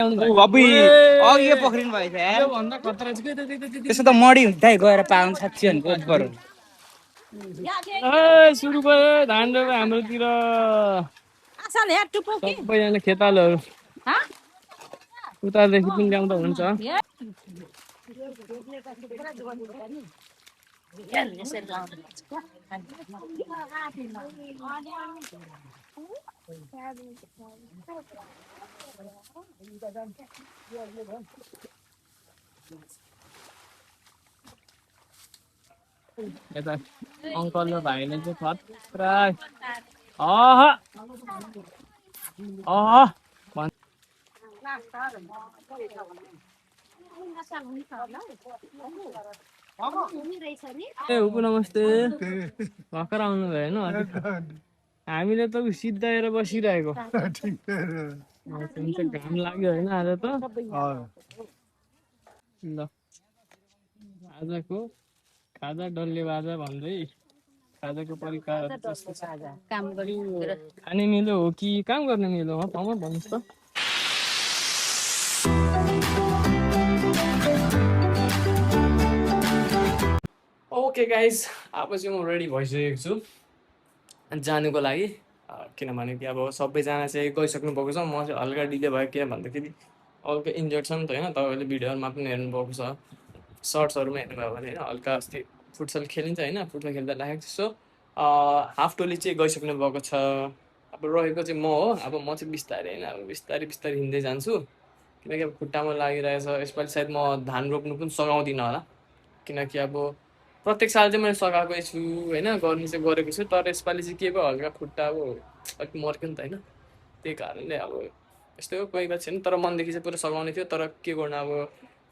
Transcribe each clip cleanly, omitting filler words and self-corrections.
अबुई अघि पक्रिनु भएछ यार त्यसो त मडी हुँदै गएर पाउनु 60 भन्नु बरु सुरु भयो धान रोप्यो हाम्रोतिर सबैजना खेतालहरू उतादेखि पनि ल्याउँदा हुन्छ यता अङ्कल र भाइले चाहिँ खतरा उपु नमस्ते भर्खर आउनु भयो होइन हामीले त सिद्धाएर बसिरहेको घाम लाग्यो होइन आज त ल आजको खाजा डल्ले बाजा भन्दै खाजाको परिकार खाने मेलो हो कि काम गर्ने मेलो हो ठाउँमा भन्नुहोस् त ओके गाइज अब चाहिँ म रेडी भइसकेको छु जानुको लागि किनभने कि अब सबैजना चाहिँ गइसक्नु भएको छ म चाहिँ हल्का डिले भयो किन भन्दाखेरि हल्का इन्जर्ड छ नि त होइन तपाईँहरूले भिडियोहरूमा पनि हेर्नुभएको छ सर्ट्सहरूमा हेर्नुभयो भने होइन हल्का अस्ति फुटसल खेलिन्छ होइन फुटबल खेल्दा लागेको सो हाफ टोली चाहिँ गइसक्नु भएको छ अब रहेको चाहिँ म हो अब म चाहिँ बिस्तारै होइन अब बिस्तारै हिँड्दै जान्छु किनकि अब खुट्टामा लागिरहेछ यसपालि सायद म धान रोप्नु पनि सघाउँदिनँ होला किनकि अब प्रत्येक साल चाहिँ मैले सघाएकै छु होइन गर्नु चाहिँ गरेको छु तर यसपालि चाहिँ के भयो हल्का खुट्टा अब अलिक मर्क्यो नि त होइन त्यही कारणले अब यस्तै हो कोही बात छैन तर मनदेखि चाहिँ पुरा सघाउने थियो तर के गर्नु अब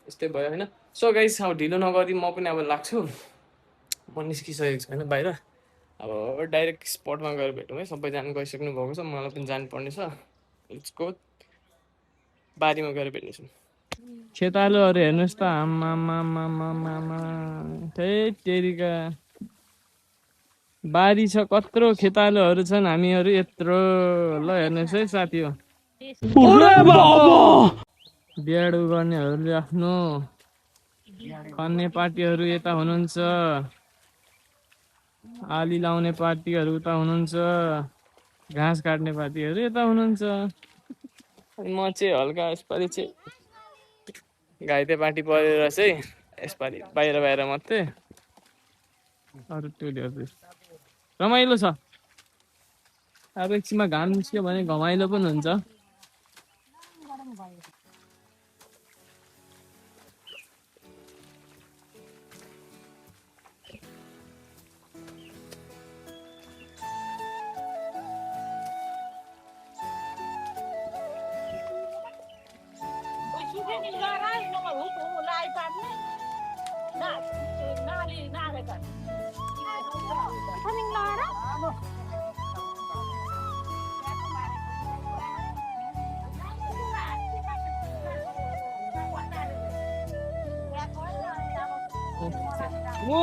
यस्तै भयो होइन सो गाइस अब ढिलो नगरी म पनि अब लाग्छु म निस्किसकेको छु होइन बाहिर अब डाइरेक्ट स्पटमा गएर भेटौँ है सबैजना गइसक्नु भएको छ मलाई पनि जानुपर्ने छ उसको बारीमा गएर भेट्नेछु खेतालोहरू हेर्नुहोस् त तेरिका बारी छ कत्रो खेतालोहरू छन् हामीहरू यत्रो ल हेर्नुहोस् है साथी हो बिहाडु गर्नेहरूले आफ्नो खन्ने पार्टीहरू यता हुनुहुन्छ आली लाउने पार्टीहरू उता हुनुहुन्छ घाँस काट्ने पार्टीहरू यता हुनुहुन्छ अनि म चाहिँ हल्का यसपालि चाहिँ घाइते पार्टी परेर चाहिँ यसपालि बाहिर मात्रै अरू टोलीहरू रमाइलो छ अब एकछिनमा घाम निस्क्यो भने घमाइलो पनि हुन्छ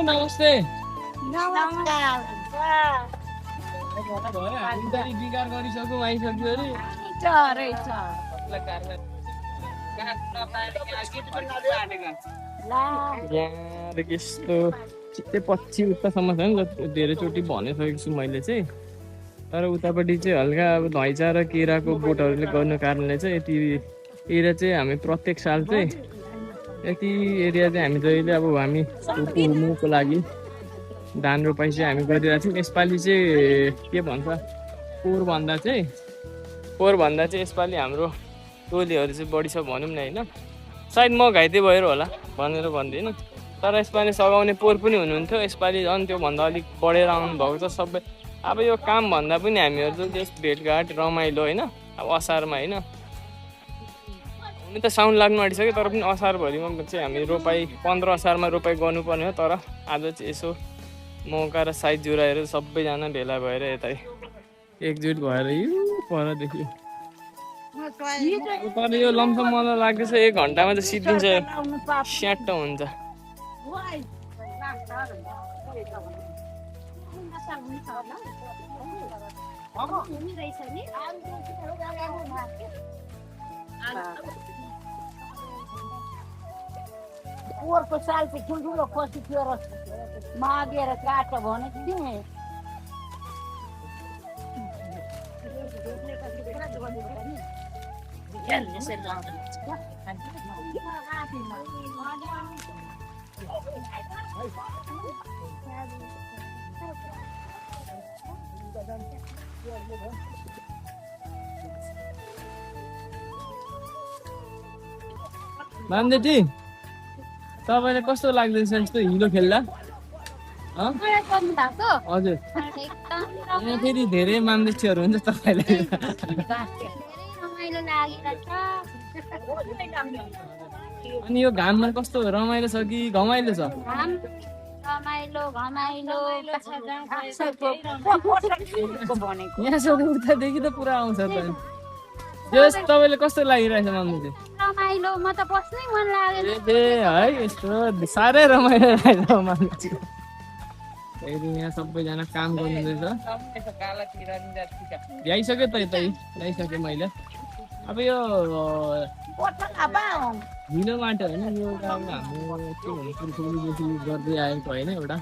नमस्ते बिगार गरिसक्यो आइसक्यो अरे यस्तो चित्तै पछि उतासम्म छ नि धेरैचोटि भनिसकेको छु मैले चाहिँ तर उतापट्टि चाहिँ हल्का अब धैँचा र केराको बोटहरूले गर्नु कारणले चाहिँ यति एरिया चाहिँ हामी प्रत्येक साल चाहिँ यति एरिया चाहिँ हामी जहिले अब हामी हुमुको लागि धान रोपाइ चाहिँ हामी गरिरहेको छौँ यसपालि चाहिँ के भन्छ पोहोरभन्दा चाहिँ यसपालि हाम्रो टोलीहरू चाहिँ बढी छ भनौँ न होइन सायद म घाइते भएर होला भनेर भन्दिनँ तर यसपालि सघाउने पोहोर पनि हुनुहुन्थ्यो यसपालि झन् त्योभन्दा अलिक बढेर आउनु भएको छ सबै अब यो काम भन्दा पनि हामीहरू चाहिँ त्यस भेटघाट रमाइलो होइन अब असारमा होइन हुनु त साउन लाग्नु आँटिसक्यो तर पनि असारभरिमा चाहिँ हामी रोपाइ 15 असारमा रोपाइ गर्नुपर्ने हो तर आज चाहिँ यसो मौका र साइज जुराएर सबैजना भेला भएर यतै एकजुट भएर यो परदेखि तर यो लम्सम मलाई लाग्दैछ 1 घन्टामा चाहिँ सिद्धिन्छ स्याट्ट हुन्छ पोहोरको साल चाहिँ ठुल्ठुलो खसी थियो र मागेर काट भनेको थिएँ मान्देटी तपाईँलाई कस्तो लाग्दैछ यस्तो हिलो खेल्दा हजुर यहाँ फेरि धेरै मान्देटीहरू हुन्छ तपाईँलाई अनि यो घाममा कस्तो रमाइलो छ कि घमाइलो छ यहाँसम्म उतादेखि त पुरा आउँछ त तपाईँले कस्तो लागिरहेछ मान्देटी रमाइलो म त बस्नै मन लाग्यो है यस्तो साह्रै रमाइलो लाग्छ मान्देटी फेरि यहाँ सबैजना काम गर्नुहुँदैछ ल्याइसक्यो त यतै ल्याइसकेँ मैले अब यो हिलो माटो होइन यो एउटा हाम्रो के भन्छ पुर्खौलीदेखि गर्दै आएको होइन एउटा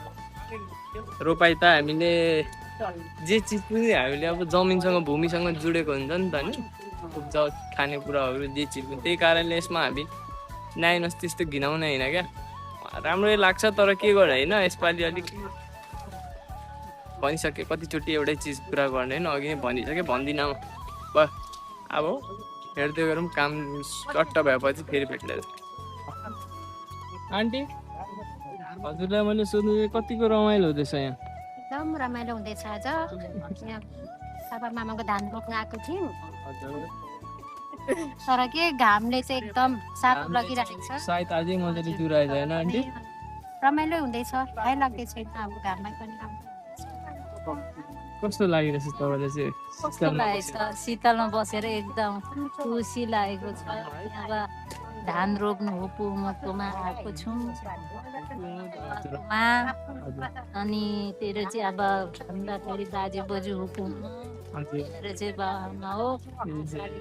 रोपाइ त हामीले जे चिज पनि हामीले अब जमिनसँग भूमिसँग जुडेको हुन्छ नि त नि खानेकुराहरू जे चिज पनि त्यही कारणले यसमा हामी नआइनुहोस् त्यस्तो घिनाउने होइन क्या राम्रै लाग्छ तर के गर्ने होइन यसपालि अलिक भनिसकेँ कतिचोटि एउटै चिज पुरा गर्ने होइन अघि नै भनिसकेँ भन्दिनँ भयो अब हेर्दै गरौँ काम चट्ट भएपछि फेरि भेट्दै आन्टी हजुरलाई मैले सोध्नु कतिको रमाइलो हुँदैछ यहाँ एकदम रमाइलो हुँदैछ आज यहाँ बाबा मामाको धान रोप्न आएको थियौँ तर के घामले चाहिँ एकदम साथ लगिरहेको छ सायद अझै मजाले जुराएछ होइन आन्टी रमाइलो हुँदैछ भय लाग्दै छैन अब घाममा पनि कस्तो लागिरहेछ तपाईँलाई चाहिँ कस्तो लागेको छ शीतलमा बसेर एकदम खुसी लागेको छ अब धान रोप्नु हुकुमकोमा आएको छौँ अनि तेरो चाहिँ अब भन्दाखेरि बाजे बोजू हुकुम मेरो चाहिँ बाबामा हो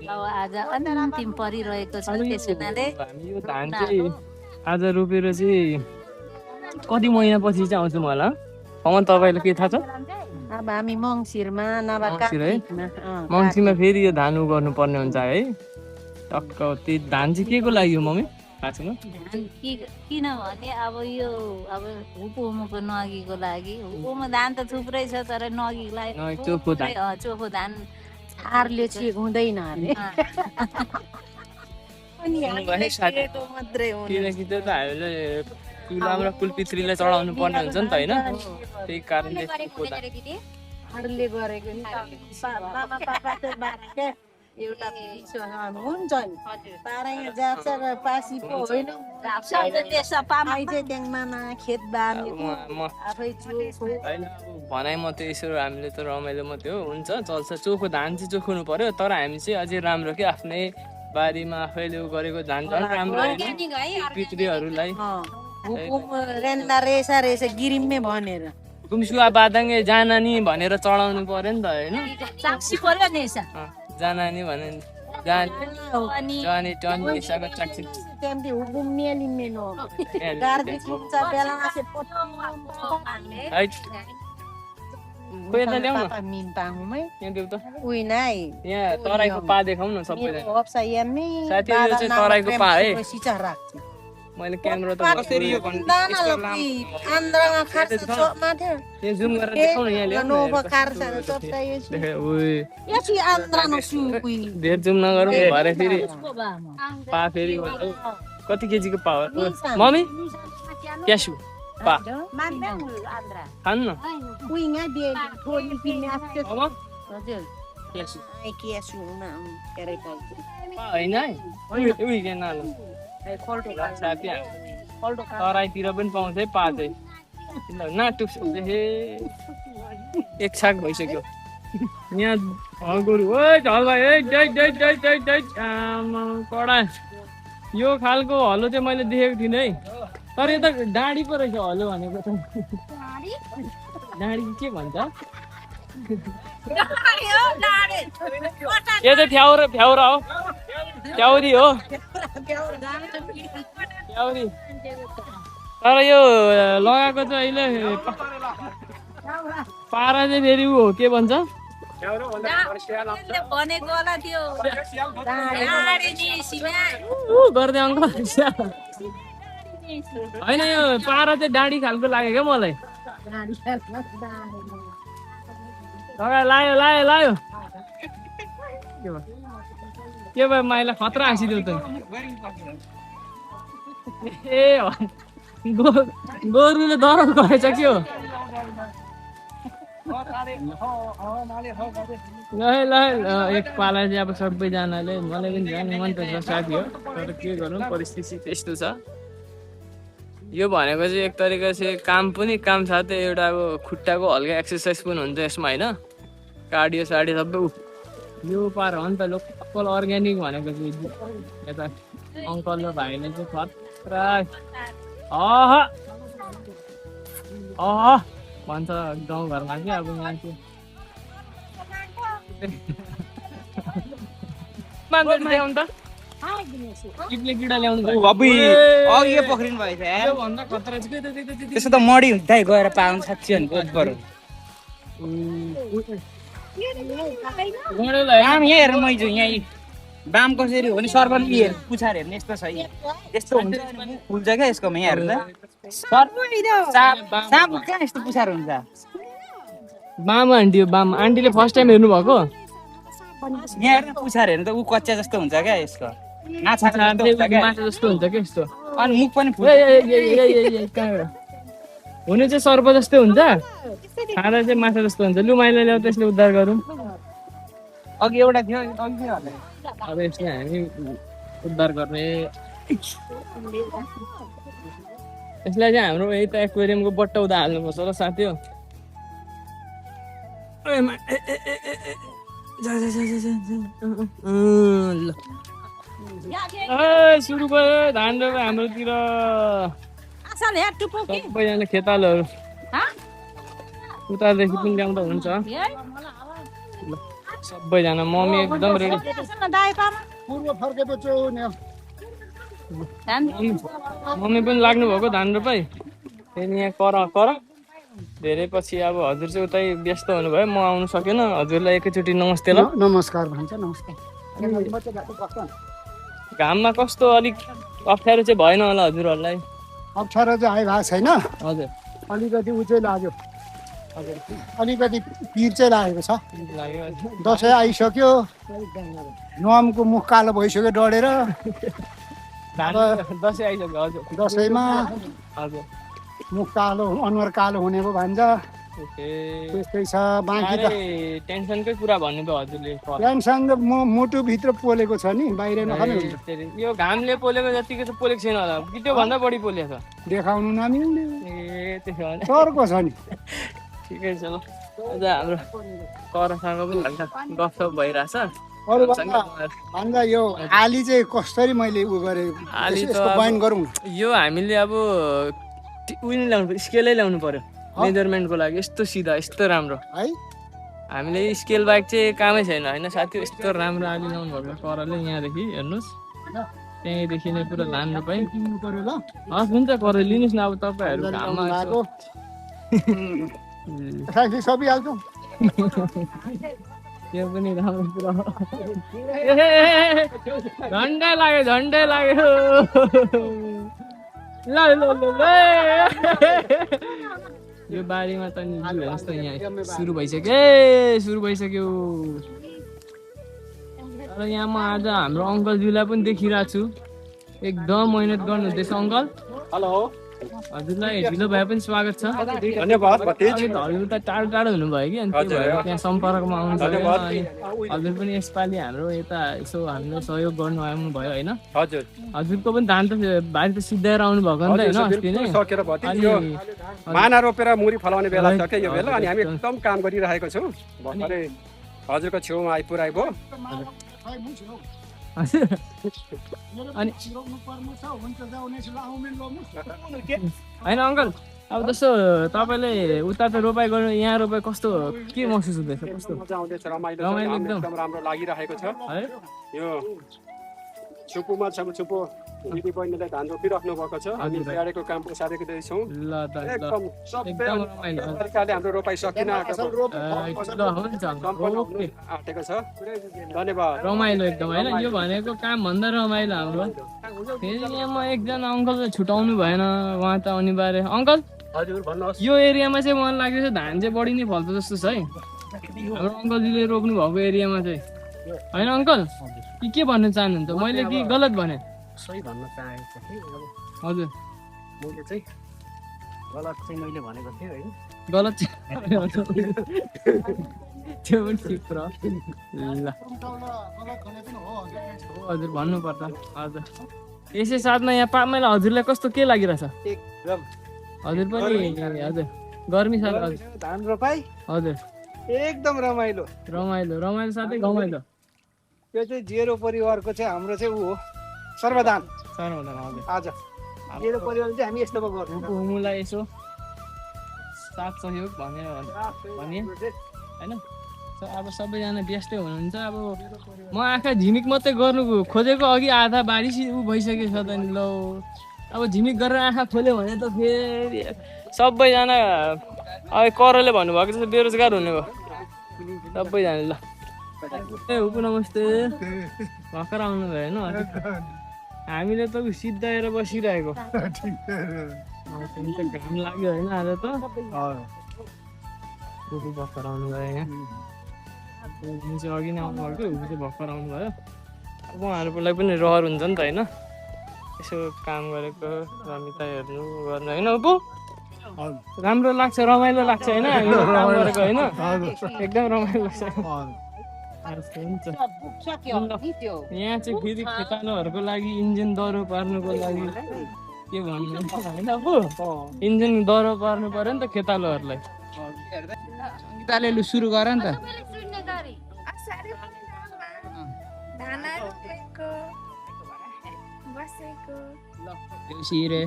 अब आज अन्तिम परिरहेको छ त्यस हुनाले हामी यो धान चाहिँ आज रोपेर चाहिँ कति महिनापछि चाहिँ आउँछौँ होला तपाईँलाई के थाहा छ अब हामी मङ्सिरमा नभए मङ्सिरमा फेरि यो धान उ गर्नुपर्ने हुन्छ है टक्क त्यही धान चाहिँ के को लागि हो मम्मी थाहा छैन किनभने अब यो अब हुकुमको नगीको लागि हुकुमको धान त थुप्रै छ तर नगीलाई चोखो धान हारले चाहिँ हुँदैन किनकि त्यो त हामीले तुलाम र कुलपित्रीलाई चढाउनु पर्ने हुन्छ नि त होइन त्यही कारणले हारले गरेको एउटा हुन्छ नि पारै जान्छ र पासी पो होइन खेत आफै भनाइ मात्रै यसो हामीले त रमाइलो मात्रै हो हुन्छ चल्छ चोखो धान चाहिँ चोखाउनु पर्यो तर हामी चाहिँ अझै राम्रो के आफ्नै बारीमा आफैले गरेको धान झन् राम्रो पितृहरूलाई गिरिममै भनेर गुम्सुवा बादाङ्गे जाना नि भनेर चढाउनु पर्यो नि त होइन जाना नि भने तराईको पा देखाउँ न सबैलाई तराईको पा है मैले क्यामेरा त जुम गरेर देखाउँ न धेर जुम नगरौँ भरे फेरि पा फेरि कति केजीको पा हो मम्मी क्यासु पा खानु न तराईतिर पनि पाउँछ है पा चाहिँ नाटुक्स एक छाक भइसक्यो यहाँ हलगोरु कडा यो खालको हलो चाहिँ मैले देखेको थिइनँ है तर यो त डाँडी पो रहेछ हलो भनेको त डाँडी के भन्छ यो चाहिँ फ्याउरा हो फ्याउरी हो क्याउरी तर यो लगाएको चाहिँ अहिले पारा चाहिँ फेरि ऊ हो के भन्छ भनेको होला त्यो गर्दै अङ्कल होइन यो पारा चाहिँ डाँडी खालको लाग्यो क्या मलाई लायो लायो लायो के भयो माइला खतरा हाँसिदेऊ त ए गोरुले दरब गरेछ के हो ल एक पाला चाहिँ अब सबैजनाले मलाई पनि जाने मन त छ साथी हो तर के गर्नु परिस्थिति त्यस्तो छ यो भनेको चाहिँ एक तरिका चाहिँ काम पनि काम साथै एउटा अब खुट्टाको हल्का एक्सर्साइज पनि हुन्छ यसमा होइन कार्डियो साडियो सबै यो पार हो नि त लोकल अर्ग्यानिक भनेको चाहिँ यता अङ्कल र भाइले चाहिँ खतरा भन्छ गाउँघरमा चाहिँ अब यहाँ चाहिँ ल्याउनु त किडा ल्याउनु अघि पक्रिनु भएछ त्यसो त मडी हुँदै गएर पाउनु 60 यहाँ हेर मैजु यहाँ बाम कसरी हो भने सर्बन पुछार हेर्ने यस्तो छ यस्तो हुन्छ फुल्छ क्या यसकोमा यहाँ हेर्नु साँप कहाँ यस्तो पुछार हुन्छ बाम आन्टी हो बाम आन्टीले फर्स्ट टाइम हेर्नु भएको यहाँ हेर्नु पुछार हेर्नु त ऊ कच्चा जस्तो हुन्छ क्या यसको माछा जस्तो हुन्छ क्या यस्तो अनि मुख पनि हुने चाहिँ सर्प जस्तै हुन्छ खाँदा चाहिँ माछा जस्तो हुन्छ लु माइला ल्याउ त्यसले उद्धार गरौँ अघि एउटा थियो अब यसले हामी उद्धार गर्ने यसलाई चाहिँ हाम्रो यही त एक्वेरियमको बट्टा उदा हाल्नुपर्छ ल साथी हो सुरु भयो धान रोप्यो हाम्रोतिर सबैजना खेतालोहरू उतादेखि पनि ल्याउँदा हुन्छ सबैजना मम्मी एकदम रेडी मम्मी पनि लाग्नु भएको धान रोपाइ त्यहाँदेखि यहाँ कर धेरै पछि अब हजुर चाहिँ उतै व्यस्त हुनुभयो म आउनु सकेन हजुरलाई एकैचोटि नमस्ते ल नमस्कार भन्छ नमस्कार घाममा कस्तो अलिक अप्ठ्यारो चाहिँ भएन होला हजुरहरूलाई अप्ठ्यारो चाहिँ आइरहेको छैन हजुर अलिकति उ चाहिँ लाग्यो हजुर अलिकति पिर चाहिँ लागेको छ दसैँ आइसक्यो नुहामको मुख कालो भइसक्यो डढेर दसैँ आइसक्यो हजुर दसैँमा हजुर मुख कालो अनुहार कालो हुने पो भन्छ त्यस्तै छ बाँकी त टेन्सनकै कुरा भन्नुभयो हजुरले टेन्सन त मुटुभित्र पोलेको छ नि बाहिर नखाने हुन्छ यो घामले पोलेको जतिको त पोलेको छैन होला कि त्योभन्दा बढी पोलेको छ देखाउनु नमिल्ने ए त्यसो भने चर्को छ नि ठिकै छ ल अझ हाम्रो करसँग पनि हल्का गफसफ भइरहेछ अरू भन्दा यो आली चाहिँ कसरी मैले उ गरेँ यसको बयान गरौँ यो हामीले अब उयो ल्याउनु स्केलै ल्याउनु पर्यो मेजरमेन्टको लागि यस्तो सिधा यस्तो राम्रो है हामीले स्केल बाइक चाहिँ कामै छैन होइन साथी यस्तो राम्रो आली ल्याउनु भएको करले यहाँदेखि हेर्नुहोस् त्यहीँदेखि नै पुरा लानु पाइ किन्नु पर्यो ल हस् हुन्छ कर लिनुहोस् न अब तपाईँहरू घाममा सकिहाल्छौँ त्यो पनि राम्रो कुरा झन्डै लाग्यो ल यो बारीमा त नि हेर्नुहोस् त यहाँ सुरु भइसक्यो तर यहाँ म आज हाम्रो अङ्कलज्यूलाई पनि देखिरहेको छु एकदम मेहनत गर्नुहुँदैछ अङ्कल हेलो हजुरलाई ढिलो भए पनि स्वागत छ धन्यवाद हजुर त टाढो हुनुभयो कि अनि त्यही भएर त्यहाँ सम्पर्कमा आउनु पर्यो अनि हजुर पनि यसपालि हाम्रो यता यसो हामीलाई सहयोग गर्नु आउनु भयो होइन हजुर हजुरको पनि धान त बारी त सिद्धाएर आउनु भएको नि त होइन अस्ति नै सकेर भयो माना रोपेर मुरी फलाउने बेला छ क्या यो बेला अनि हामी एकदम काम गरिरहेको छौँ भर्खरै हजुरको छेउमा आइपुराइ भयो होइन अङ्कल अब जस्तो तपाईँले उता त रोपाइ गर्नु यहाँ रोपाइ कस्तो के महसुस हुँदैछ कस्तो रमाइलो एकदम राम्रो लागिरहेको छ है यो छुपुमा छुपु दिदी बहिनीलाई धान रोपिराख्नु भएको छ हामी तयारीको काम सारेको छौँ ल त ल एकदम सबै एकदम रमाइलो तरिकाले हाम्रो रोपाइ सकिन आएको ल हुन्छ ओके आँटेको छ धन्यवाद रमाइलो एकदम होइन यो भनेको काम भन्दा रमाइलो हाम्रो फेरि यहाँ एकजना अङ्कलले छुटाउनु भएन उहाँ त अनिवार्य अङ्कल हजुर भन्नुहोस् यो एरियामा चाहिँ मलाई लाग्दैछ धान चाहिँ बढी नै फल्छ जस्तो छ है हाम्रो अङ्कलजीले रोप्नु भएको एरियामा चाहिँ होइन अङ्कल के भन्न चाहनुहुन्छ मैले कि गलत भने सही भन्न चाहेको थिएँ हजुर मैले चाहिँ गलत चाहिँ मैले भनेको थिएँ होइन गलत त्यो पनि ठिक र ल हजुर भन्नुपर्छ हजुर यसै साथमा यहाँ पापमाइला हजुरलाई कस्तो के लागिरहेछ एकदम हजुर पनि हजुर गर्मी साथ हजुर धान रोपाई हजुर एकदम रमाइलो रमाइलो रमाइलो साथै घमाइलो यो चाहिँ जेरो परिवारको चाहिँ हाम्रो चाहिँ ऊ हो सर्वदान हजुर आज जेरो परिवार चाहिँ हामी यस्तोमा गर्छौँ हुमुलाई यसो साथ सहयोग भने होइन अब सबैजना व्यस्तै हुनुहुन्छ अब म आँखा झिमिक मात्रै गर्नु खोजेको अघि आधा बारिस ऊ भइसकेको छ त नि ल अब झिमिक गरेर आँखा खोल्यो भने त फेरि सबैजना अब करले भन्नुभएको जस्तो बेरोजगार हुने भयो सबैजना ल ए उपु नमस्ते भर्खर आउनु भयो होइन हामीले त सिद्धाएर बसिरहेको घाम लाग्यो होइन आज त उपु भर्खर आउनु भयो यहाँ चाहिँ अघि नै आउनु भएको उपु चाहिँ भर्खर आउनु भयो अब उहाँहरूलाई पनि रहर हुन्छ नि त होइन यसो काम गरेको रमिता हेर्नु गर्नु होइन उपु राम्रो लाग्छ रमाइलो लाग्छ होइन हामीले काम गरेको होइन एकदम रमाइलो लाग्छ हुन्छ यहाँ चाहिँ फेरि खेतालोहरूको लागि इन्जिन दह्रो पार्नुको लागि के भन्नु होइन अब इन्जिन दह्रो पार्नु पर्यो नि त खेतालोहरूलाई सङ्गीताले लु सुरु गर नि त देउसी रे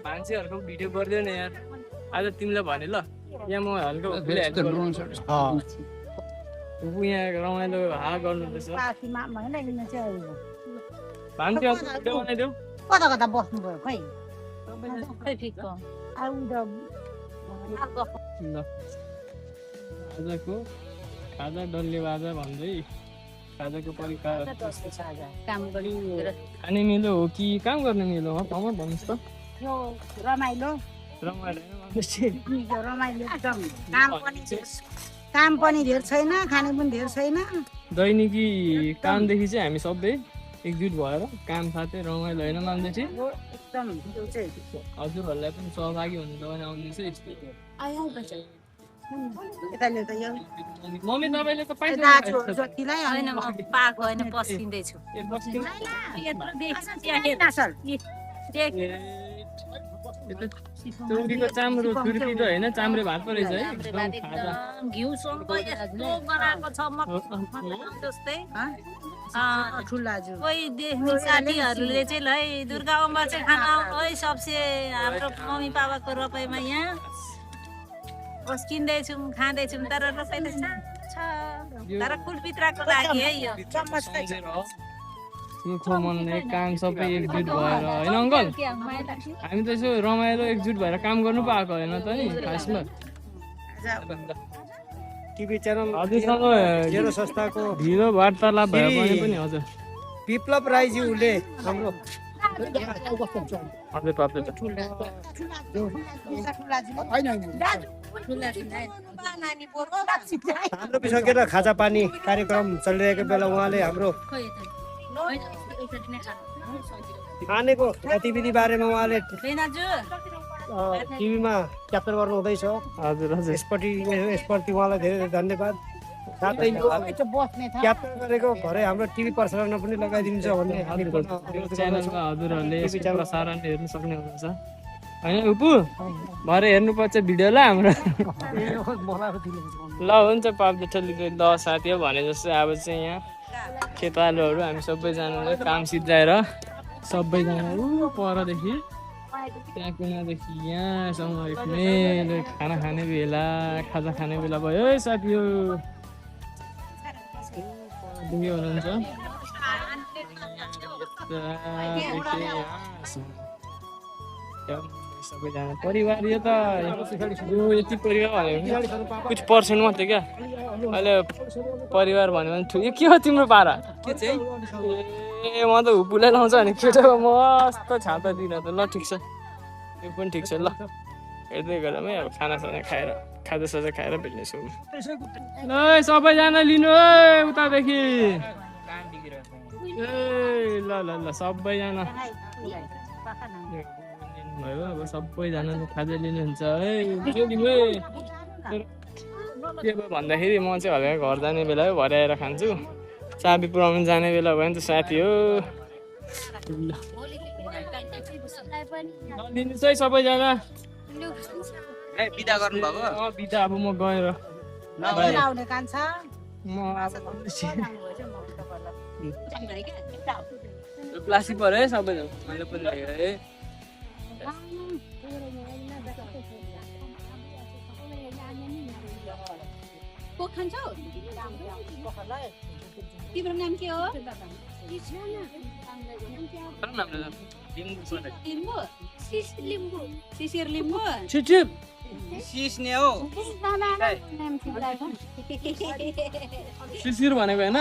भान्सेहरूको भिडियो गरिदियो नि यार आज तिमीलाई भने ल यहाँ म हल्का यहाँ रमाइलो हाल गर्नुहुँदैछ भान्सेहरूको भिडियो बनाइदेऊ कता कता बस्नु भयो खै ल आजको खाजा डल्ले बाजा भन्दै खाजाको परिकार खाने मेलो हो कि काम गर्ने मेलो हो ठाउँमा भन्नुहोस् त यो रमाइलो रमाइलो काम पनि धेर छैन खाने पनि धेर छैन दैनिकी कामदेखि चाहिँ हामी सबै एकजुट भएर काम साथै रमाइलो होइन मान्दैछु एकदम त्यो चाहिँ हजुरहरूलाई पनि सहभागी हुनुहुन्छ भने आउनुहुन्छ यस्तो यताले त यो मम्मी तपाईँले त दाजु जतिलाई होइन म पाएको होइन पस्किँदैछु चौकीको चाम्रो छुर्पी त होइन चाम्रे भात पो रहेछ है घिउसँग यस्तो बनाएको छ जस्तै कोही देख्ने साथीहरूले चाहिँ ल दुर्गा अम्बा चाहिँ खाना आउनु है सबसे हाम्रो मम्मी पापाको रोपाइमा यहाँ पस्किँदैछौँ खाँदैछौँ तर रोपाइ त तर कुलपित्राको लागि है यो सुखो मनले काम सबै एकजुट भएर होइन अङ्कल हामी त यसो रमाइलो एकजुट भएर काम गर्नु पाएको होइन त नि खासमा टिभी च्यानल हजुरसँग जेरो संस्थाको ढिलो वार्तालाप भए पनि हजुर विप्लव राईज्यूले हाम्रो हजुर पाप्दै छ हाम्रो बिसकेर खाजा पानी कार्यक्रम चलिरहेको बेला उहाँले हाम्रो खानेको गतिविधि बारेमा उहाँले टिभीमा क्याप्चर गर्नु हुँदैछ हजुर हजुर यसप्रति उहाँलाई धेरै धेरै धन्यवाद साथै क्याप्चर गरेको भरे हाम्रो टिभी प्रसारणमा पनि लगाइदिन्छ भन्ने च्यानलमा हजुरहरूले प्रसारण हेर्नु सक्ने हुनुहुन्छ होइन उपु भरे हेर्नुपर्छ भिडियोलाई हाम्रो ल हुन्छ पाप्दै ठल्ली ल साथी हो भने जस्तो अब चाहिँ यहाँ खेतालोहरू हामी सबैजनाले काम सिद्धाएर सबैजना परदेखि त्यहाँ कुनादेखि यहाँसम्म हिँड्ने खाना खाने बेला खाजा खाने बेला भयो है साथी हो हुनुहुन्छ सबैजना परिवार यो त यो यति परिवार भन्यो भने कुछ पर्सेन्ट मात्रै क्या अहिले परिवार भन्यो भने यो के हो तिम्रो पारा के चाहिँ ए म त हुपुलाई लाउँछ भने केटाको मस्त छाता दिन त ल ठिक छ यो पनि ठिक छ ल हेर्दै गरौँ है अब खानासाना खाएर खाजासाजा खाएर भेट्नेछौँ ल सबैजना लिनु है उतादेखि ए ल ल ल सबैजना भयो अब सबैजना खाजा लिनुहुन्छ है के भयो भन्दाखेरि म चाहिँ हल्का घर जाने बेला भर्याएर खान्छु चाबी पुऱ्याउनु जाने बेला भयो नि त साथी हो लिनुहोस् है सबैजना बिदा गर्नुभएको बिदा अब म गएर आउने कान्छ म प्लास्टिक पऱ्यो है सबैजना मैले पनि लाग्यो है तिम्रो नाम के हो शिशिर लिम्बू सिस्ने हो शिशिर भनेको होइन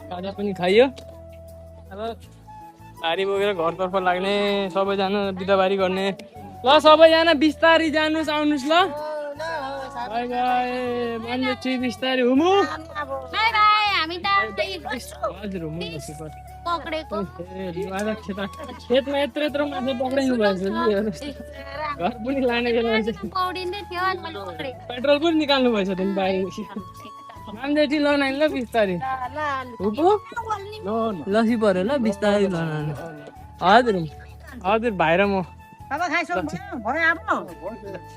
खाजा पनि खाइयो अब बारी बोकेर घरतर्फ लाग्ने सबैजना बिदाबारी गर्ने ल सबैजना बिस्तारी जानुहोस् आउनुहोस् ल बाई बाई भन्दै बिस्तारी हुमु बाई बाई हामी त हजुर हुमु पक्रेको खेतमा यत्रो यत्रो माछा पक्राइनु भएछ घर पनि लाने बेला पौडिँदै थियो अनि मैले पक्रेको पेट्रोल पनि निकाल्नु भएछ तिमी बाहिर मान्छे ल नाइन ल बिस्तारी हुपु लसी पऱ्यो ल बिस्तारी ल हजुर हजुर भाइ र म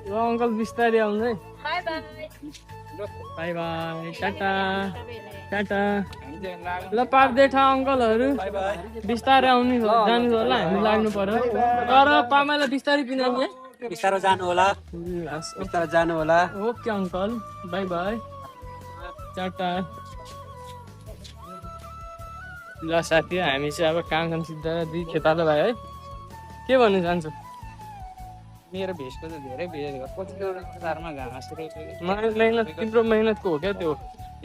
ल अङ्कल बिस्तारी आउनु है बाई बाई टाटा टाटा ल पार्देठा अङ्कलहरू बिस्तारै आउनु जानु होला हामी लाग्नु पर्यो तर पामालाई बिस्तारै पिनाउने बिस्तारो जानु होला बिस्तारो जानु होला okay uncle by by Tata ल साथी हामी चाहिँ अब काम सिद्धा दुई खेतालो भयो है के भन्नु चाहन्छु मेरो भेषको त धेरै भेष कतिमा घाँस तिम्रो मेहनतको हो क्या त्यो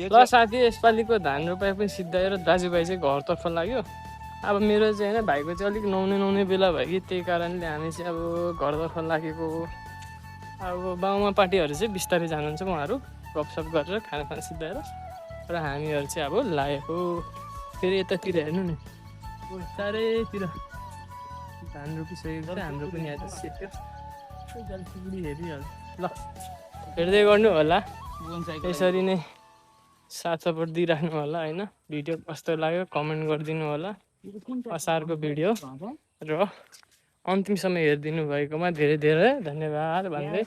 ल साथी यसपालिको धान रोपाइ पनि सिद्धाएर दाजुभाइ चाहिँ घरतर्फ लाग्यो अब मेरो चाहिँ होइन भाइको चाहिँ अलिक नुहाउने बेला भयो कि त्यही कारणले हामी चाहिँ अब घरतर्फ लागेको अब बाउमा पार्टीहरू चाहिँ बिस्तारै जानुहुन्छ उहाँहरू गफसप गरेर खाना सिद्धाएर र हामीहरू चाहिँ अब लागेको फेरि यतातिर हेर्नु नि चारैतिर धान रोपिसकेको छ हाम्रो पनि आज सेट्यो जलपाइगुडी हेरिहाल्छ ल हेर्दै गर्नु होला यसरी नै साथ सपोर्ट दिइराख्नु होला होइन भिडियो कस्तो लाग्यो कमेन्ट गरिदिनु होला असारको भिडियो र अन्तिमसम्म हेरिदिनु भएकोमा धेरै धेरै धन्यवाद भन्दै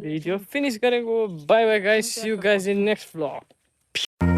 भिडियो फिनिस गरेको bye bye guys see you guys in next vlog